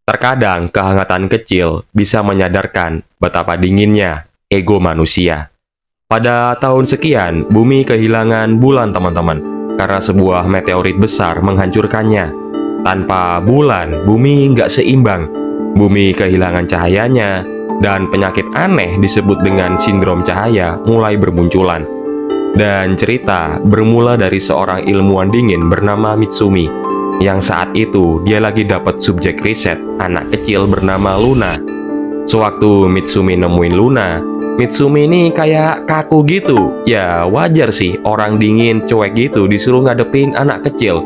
Terkadang kehangatan kecil bisa menyadarkan betapa dinginnya ego manusia. Pada tahun sekian, bumi kehilangan bulan teman-teman, karena sebuah meteorit besar menghancurkannya. Tanpa bulan, bumi nggak seimbang. Bumi kehilangan cahayanya, dan penyakit aneh disebut dengan sindrom cahaya mulai bermunculan. Dan cerita bermula dari seorang ilmuwan dingin bernama Mitsumi, yang saat itu dia lagi dapat subjek riset anak kecil bernama Luna. Sewaktu Mitsumi nemuin Luna, Mitsumi ini kayak kaku gitu. Ya wajar sih orang dingin cuek gitu disuruh ngadepin anak kecil.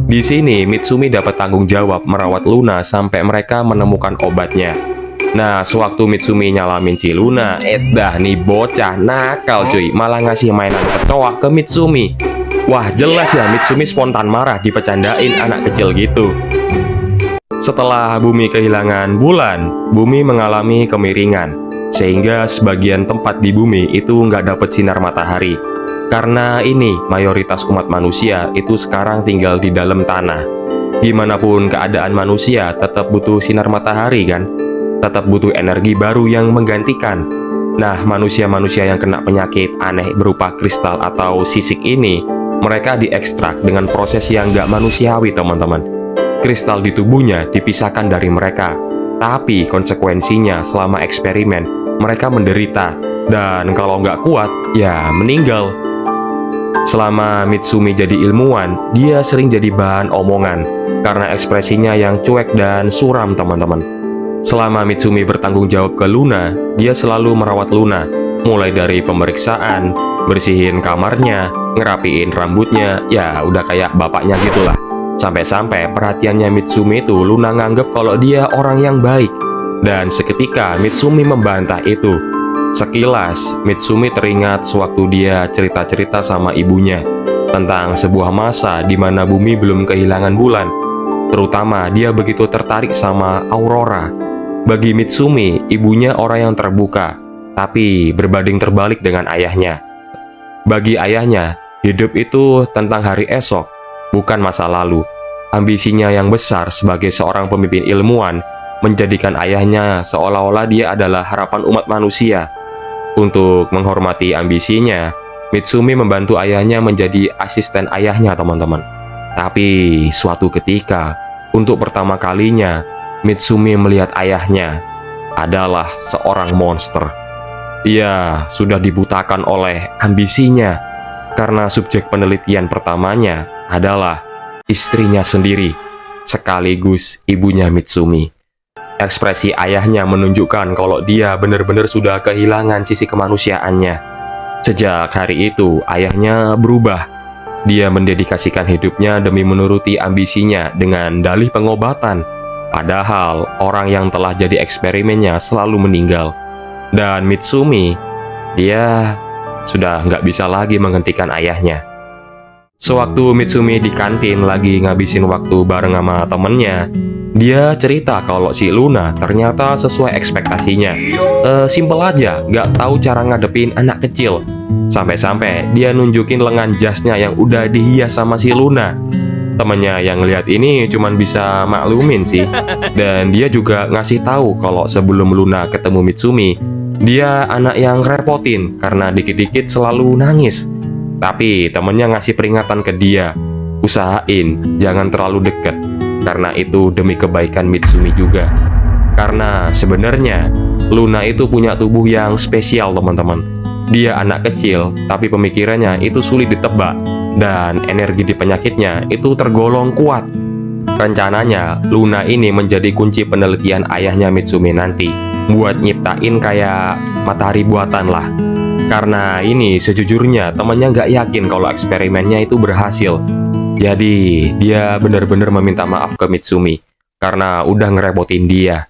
Di sini Mitsumi dapat tanggung jawab merawat Luna sampai mereka menemukan obatnya. Nah, sewaktu Mitsumi nyalamin si Luna, dah nih bocah nakal cuy, malah ngasih mainan kecoa ke Mitsumi. Wah, jelas ya Mitsumi spontan marah dipecandain anak kecil gitu. Setelah bumi kehilangan bulan, bumi mengalami kemiringan, sehingga sebagian tempat di bumi itu nggak dapat sinar matahari. Karena ini, mayoritas umat manusia itu sekarang tinggal di dalam tanah. Gimanapun keadaan manusia tetap butuh sinar matahari kan? Tetap butuh energi baru yang menggantikan. Nah, manusia-manusia yang kena penyakit aneh berupa kristal atau sisik ini, mereka diekstrak dengan proses yang nggak manusiawi teman-teman. Kristal di tubuhnya dipisahkan dari mereka, tapi konsekuensinya selama eksperimen, mereka menderita, dan kalau nggak kuat, ya meninggal. Selama Mitsumi jadi ilmuwan, dia sering jadi bahan omongan, karena ekspresinya yang cuek dan suram teman-teman. Selama Mitsumi bertanggung jawab ke Luna, dia selalu merawat Luna, mulai dari pemeriksaan, bersihin kamarnya, ngerapiin rambutnya, ya udah kayak bapaknya gitulah. Sampai-sampai perhatiannya Mitsumi itu Luna nganggep kalau dia orang yang baik. Dan seketika Mitsumi membantah itu. Sekilas, Mitsumi teringat sewaktu dia cerita-cerita sama ibunya tentang sebuah masa di mana bumi belum kehilangan bulan. Terutama dia begitu tertarik sama Aurora. Bagi Mitsumi, ibunya orang yang terbuka, tapi berbanding terbalik dengan ayahnya. Bagi ayahnya, hidup itu tentang hari esok, bukan masa lalu. Ambisinya yang besar sebagai seorang pemimpin ilmuwan menjadikan ayahnya seolah-olah dia adalah harapan umat manusia. Untuk menghormati ambisinya, Mitsumi membantu ayahnya menjadi asisten ayahnya teman-teman. Tapi suatu ketika, untuk pertama kalinya, Mitsumi melihat ayahnya adalah seorang monster. Ia sudah dibutakan oleh ambisinya, karena subjek penelitian pertamanya adalah istrinya sendiri, sekaligus ibunya Mitsumi. Ekspresi ayahnya menunjukkan kalau dia benar-benar sudah kehilangan sisi kemanusiaannya. Sejak hari itu, ayahnya berubah. Dia mendedikasikan hidupnya demi menuruti ambisinya dengan dalih pengobatan. Padahal, orang yang telah jadi eksperimennya selalu meninggal. Dan Mitsumi, dia sudah nggak bisa lagi menghentikan ayahnya. Sewaktu Mitsumi di kantin lagi ngabisin waktu bareng sama temennya, dia cerita kalau si Luna ternyata sesuai ekspektasinya. Simpel aja, nggak tahu cara ngadepin anak kecil. Sampai-sampai dia nunjukin lengan jasnya yang udah dihias sama si Luna. Temennya yang ngeliat ini cuman bisa maklumin sih. Dan dia juga ngasih tahu kalau sebelum Luna ketemu Mitsumi, dia anak yang repotin karena dikit-dikit selalu nangis. Tapi temennya ngasih peringatan ke dia, usahain jangan terlalu deket, karena itu demi kebaikan Mitsumi juga. Karena sebenarnya Luna itu punya tubuh yang spesial teman-teman. Dia anak kecil, tapi pemikirannya itu sulit ditebak, dan energi di penyakitnya itu tergolong kuat. Rencananya, Luna ini menjadi kunci penelitian ayahnya Mitsumi nanti, buat nyiptain kayak matahari buatan lah. Karena ini sejujurnya temannya nggak yakin kalau eksperimennya itu berhasil. Jadi, dia benar-benar meminta maaf ke Mitsumi, karena udah ngerepotin dia.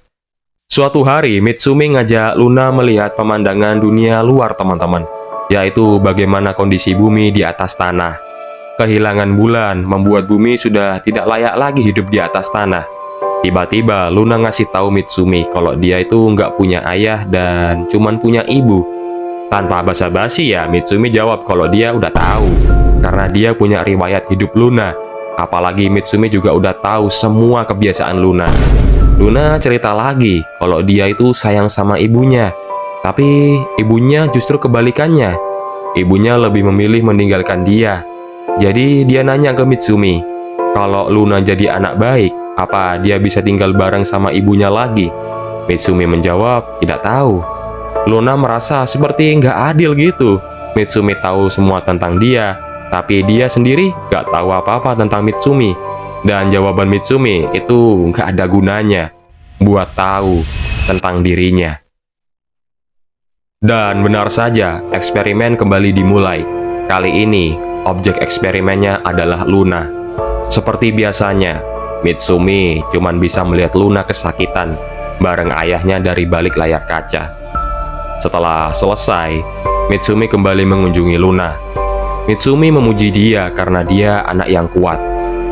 Suatu hari, Mitsumi ngajak Luna melihat pemandangan dunia luar teman-teman, yaitu bagaimana kondisi bumi di atas tanah. Kehilangan bulan membuat bumi sudah tidak layak lagi hidup di atas tanah. Tiba-tiba Luna ngasih tahu Mitsumi kalau dia itu nggak punya ayah dan cuman punya ibu. Tanpa basa-basi ya, Mitsumi jawab kalau dia udah tahu, karena dia punya riwayat hidup Luna. Apalagi Mitsumi juga udah tahu semua kebiasaan Luna. Luna cerita lagi kalau dia itu sayang sama ibunya. Tapi ibunya justru kebalikannya. Ibunya lebih memilih meninggalkan dia. Jadi dia nanya ke Mitsumi, kalau Luna jadi anak baik, apa dia bisa tinggal bareng sama ibunya lagi? Mitsumi menjawab, tidak tahu. Luna merasa seperti nggak adil gitu. Mitsumi tahu semua tentang dia, tapi dia sendiri nggak tahu apa-apa tentang Mitsumi. Dan jawaban Mitsumi itu nggak ada gunanya buat tahu tentang dirinya. Dan benar saja, eksperimen kembali dimulai. Kali ini, objek eksperimennya adalah Luna. Seperti biasanya, Mitsumi cuma bisa melihat Luna kesakitan bareng ayahnya dari balik layar kaca. Setelah selesai, Mitsumi kembali mengunjungi Luna. Mitsumi memuji dia karena dia anak yang kuat.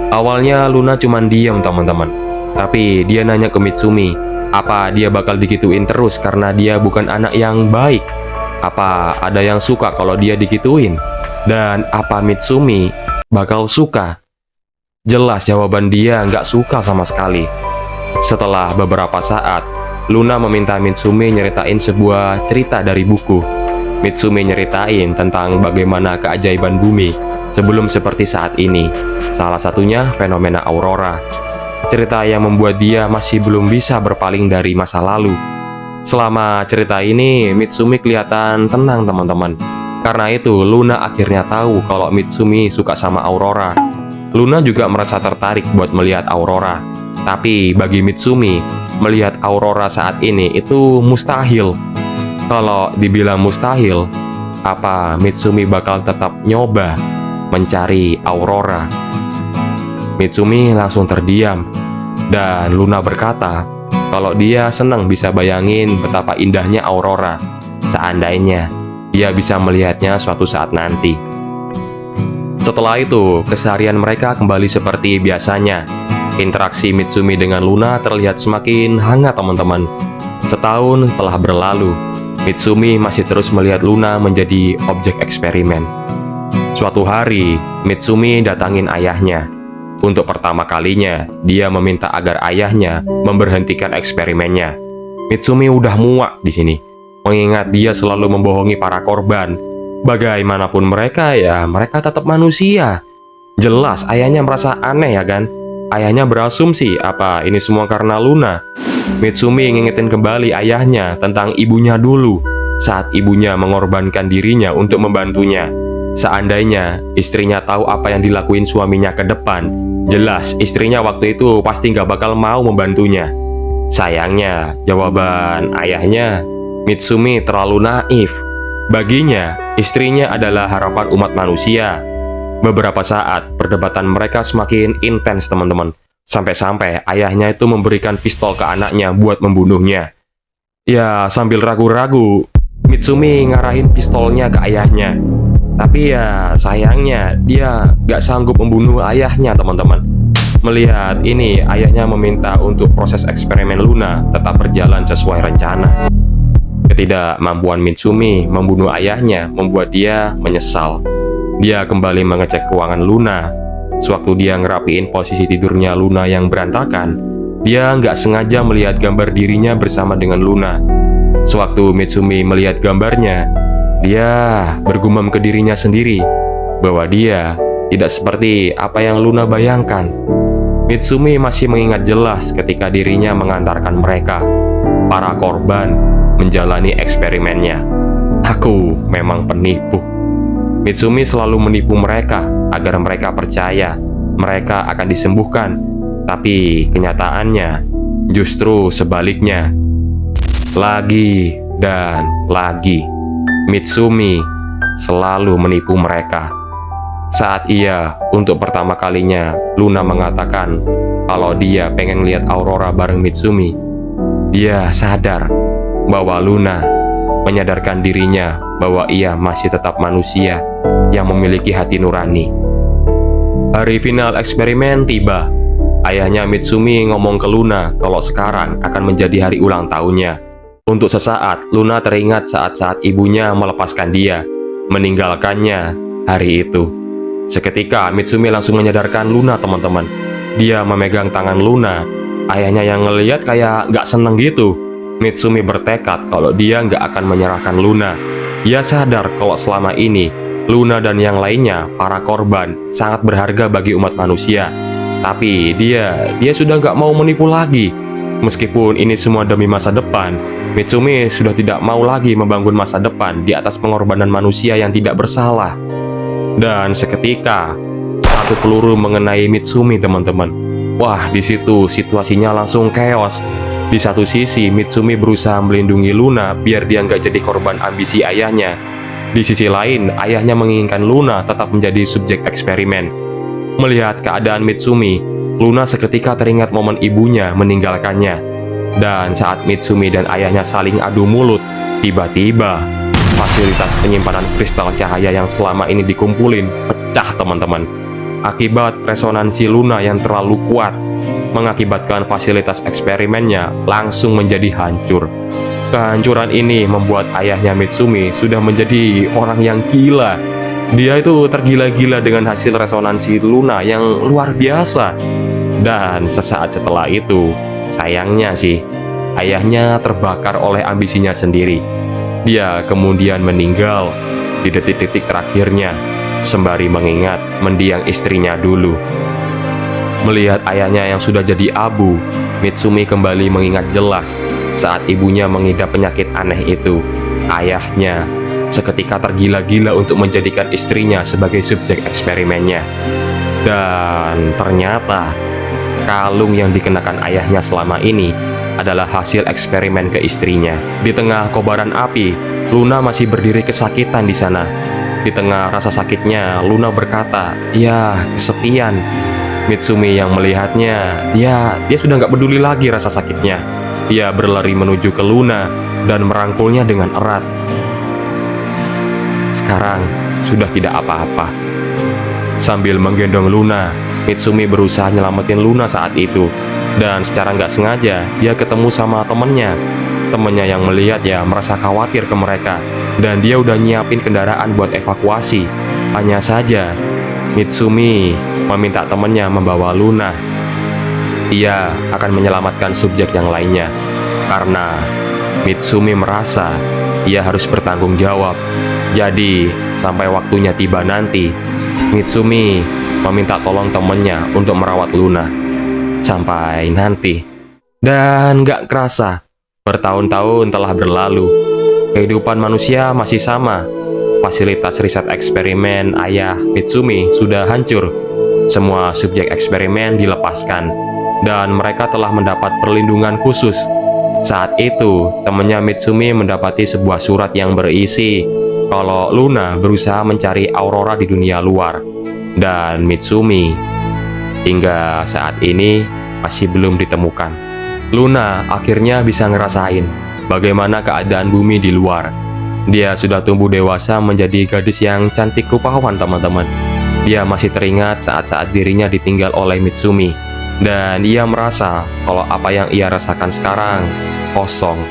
Awalnya Luna cuma diam teman-teman. Tapi dia nanya ke Mitsumi, apa dia bakal digituin terus karena dia bukan anak yang baik? Apa ada yang suka kalau dia digituin? Dan apa Mitsumi bakal suka? Jelas jawaban dia nggak suka sama sekali. Setelah beberapa saat, Luna meminta Mitsumi nyeritain sebuah cerita dari buku. Mitsumi nyeritain tentang bagaimana keajaiban bumi sebelum seperti saat ini. Salah satunya fenomena aurora. Cerita yang membuat dia masih belum bisa berpaling dari masa lalu. Selama cerita ini, Mitsumi kelihatan tenang teman-teman. Karena itu, Luna akhirnya tahu kalau Mitsumi suka sama aurora. Luna juga merasa tertarik buat melihat aurora. Tapi bagi Mitsumi, melihat aurora saat ini itu mustahil. Kalau dibilang mustahil, apa Mitsumi bakal tetap nyoba mencari aurora? Mitsumi langsung terdiam. Dan Luna berkata kalau dia senang bisa bayangin betapa indahnya aurora seandainya dia bisa melihatnya suatu saat nanti. Setelah itu, keseharian mereka kembali seperti biasanya. Interaksi Mitsumi dengan Luna terlihat semakin hangat teman-teman. Setahun telah berlalu, Mitsumi masih terus melihat Luna menjadi objek eksperimen. Suatu hari, Mitsumi datangin ayahnya. Untuk pertama kalinya, dia meminta agar ayahnya memberhentikan eksperimennya. Mitsumi udah muak di sini, mengingat dia selalu membohongi para korban. Bagaimanapun mereka ya, mereka tetap manusia. Jelas ayahnya merasa aneh ya kan? Ayahnya berasumsi apa ini semua karena Luna. Mitsumi ngingetin kembali ayahnya tentang ibunya dulu, saat ibunya mengorbankan dirinya untuk membantunya. Seandainya istrinya tahu apa yang dilakuin suaminya ke depan, jelas istrinya waktu itu pasti nggak bakal mau membantunya. Sayangnya, jawaban ayahnya, Mitsumi terlalu naif. Baginya, istrinya adalah harapan umat manusia. Beberapa saat, perdebatan mereka semakin intens teman-teman. Sampai-sampai ayahnya itu memberikan pistol ke anaknya buat membunuhnya. Ya, sambil ragu-ragu, Mitsumi ngarahin pistolnya ke ayahnya. Tapi ya, sayangnya dia gak sanggup membunuh ayahnya teman-teman. Melihat ini, ayahnya meminta untuk proses eksperimen Luna tetap berjalan sesuai rencana. Ketidakmampuan Mitsumi membunuh ayahnya membuat dia menyesal. Dia kembali mengecek ruangan Luna. Sewaktu dia ngerapiin posisi tidurnya Luna yang berantakan, dia nggak sengaja melihat gambar dirinya bersama dengan Luna. Sewaktu Mitsumi melihat gambarnya, dia bergumam ke dirinya sendiri bahwa dia tidak seperti apa yang Luna bayangkan. Mitsumi masih mengingat jelas ketika dirinya mengantarkan mereka, para korban, menjalani eksperimennya. Aku memang penipu. Mitsumi selalu menipu mereka agar mereka percaya mereka akan disembuhkan. Tapi kenyataannya justru sebaliknya. Lagi dan lagi, Mitsumi selalu menipu mereka. Saat ia untuk pertama kalinya Luna mengatakan kalau dia pengen lihat aurora bareng Mitsumi, dia sadar bahwa Luna menyadarkan dirinya bahwa ia masih tetap manusia yang memiliki hati nurani. Hari final eksperimen tiba. Ayahnya Mitsumi ngomong ke Luna kalau sekarang akan menjadi hari ulang tahunnya. Untuk sesaat, Luna teringat saat-saat ibunya melepaskan dia, meninggalkannya hari itu. Seketika, Mitsumi langsung menyadarkan Luna teman-teman. Dia memegang tangan Luna Ayahnya yang ngeliat kayak nggak seneng gitu. Mitsumi bertekad kalau dia nggak akan menyerahkan Luna. Ia sadar kalau selama ini Luna dan yang lainnya, para korban, sangat berharga bagi umat manusia. Tapi dia sudah nggak mau menipu lagi. Meskipun ini semua demi masa depan, Mitsumi sudah tidak mau lagi membangun masa depan di atas pengorbanan manusia yang tidak bersalah. Dan seketika, satu peluru mengenai Mitsumi, teman-teman. Wah, di situ situasinya langsung chaos. Di satu sisi, Mitsumi berusaha melindungi Luna biar dia nggak jadi korban ambisi ayahnya. Di sisi lain, ayahnya menginginkan Luna tetap menjadi subjek eksperimen. Melihat keadaan Mitsumi, Luna seketika teringat momen ibunya meninggalkannya. Dan saat Mitsumi dan ayahnya saling adu mulut, tiba-tiba fasilitas penyimpanan kristal cahaya yang selama ini dikumpulin pecah, teman-teman. Akibat resonansi Luna yang terlalu kuat, mengakibatkan fasilitas eksperimennya langsung menjadi hancur. Kehancuran ini membuat ayahnya Mitsumi sudah menjadi orang yang gila. Dia itu tergila-gila dengan hasil resonansi Luna yang luar biasa. Dan sesaat setelah itu, sayangnya sih, ayahnya terbakar oleh ambisinya sendiri. Dia kemudian meninggal di detik-detik terakhirnya, sembari mengingat mendiang istrinya dulu. Melihat ayahnya yang sudah jadi abu, Mitsumi kembali mengingat jelas saat ibunya mengidap penyakit aneh itu. Ayahnya seketika tergila-gila untuk menjadikan istrinya sebagai subjek eksperimennya. Dan ternyata kalung yang dikenakan ayahnya selama ini adalah hasil eksperimen ke istrinya. Di tengah kobaran api, Luna masih berdiri kesakitan di sana. Di tengah rasa sakitnya, Luna berkata, "Ya, kesepian." Mitsumi yang melihatnya, dia sudah nggak peduli lagi rasa sakitnya. Dia berlari menuju ke Luna dan merangkulnya dengan erat. Sekarang sudah tidak apa-apa. Sambil menggendong Luna, Mitsumi berusaha nyelamatin Luna saat itu. Dan secara nggak sengaja, dia ketemu sama temennya. Temennya yang melihat ya merasa khawatir ke mereka. Dan dia udah nyiapin kendaraan buat evakuasi. Hanya saja, Mitsumi meminta temannya membawa Luna. Ia akan menyelamatkan subjek yang lainnya. Karena Mitsumi merasa ia harus bertanggung jawab. Jadi, sampai waktunya tiba nanti, Mitsumi meminta tolong temannya untuk merawat Luna. Sampai nanti. Dan gak kerasa, bertahun-tahun telah berlalu. Kehidupan manusia masih sama. Fasilitas riset eksperimen ayah Mitsumi sudah hancur. Semua subjek eksperimen dilepaskan, dan mereka telah mendapat perlindungan khusus. Saat itu, temannya Mitsumi mendapati sebuah surat yang berisi kalau Luna berusaha mencari Aurora di dunia luar. Dan Mitsumi hingga saat ini masih belum ditemukan. Luna akhirnya bisa ngerasain bagaimana keadaan bumi di luar. Dia sudah tumbuh dewasa menjadi gadis yang cantik rupawan, teman-teman. Dia masih teringat saat-saat dirinya ditinggal oleh Mitsumi. Dan ia merasa kalau apa yang ia rasakan sekarang kosong.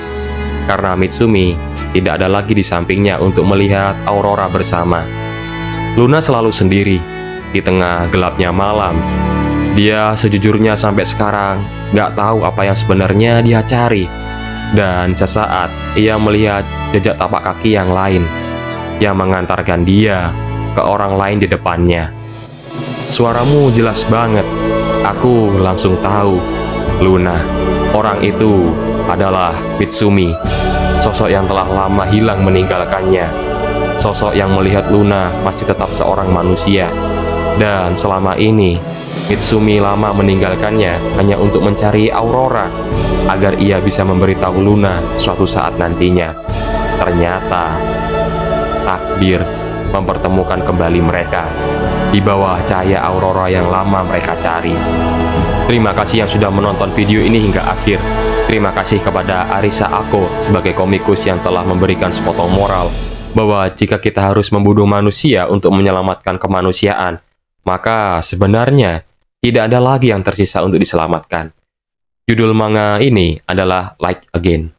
Karena Mitsumi tidak ada lagi di sampingnya untuk melihat Aurora bersama. Luna selalu sendiri di tengah gelapnya malam. Dia sejujurnya sampai sekarang gak tahu apa yang sebenarnya dia cari. Dan sesaat ia melihat jejak tapak kaki yang lain yang mengantarkan dia ke orang lain di depannya. "Suaramu jelas banget." Aku langsung tahu, Luna. Orang itu adalah Mitsumi, sosok yang telah lama hilang meninggalkannya. Sosok yang melihat Luna masih tetap seorang manusia. Dan selama ini Mitsumi lama meninggalkannya hanya untuk mencari Aurora agar ia bisa memberitahu Luna suatu saat nantinya. Ternyata takdir mempertemukan kembali mereka di bawah cahaya Aurora yang lama mereka cari. Terima kasih yang sudah menonton video ini hingga akhir. Terima kasih kepada Arisa Ako sebagai komikus yang telah memberikan sepotong moral bahwa jika kita harus membunuh manusia untuk menyelamatkan kemanusiaan, maka sebenarnya tidak ada lagi yang tersisa untuk diselamatkan. Judul manga ini adalah Light Again.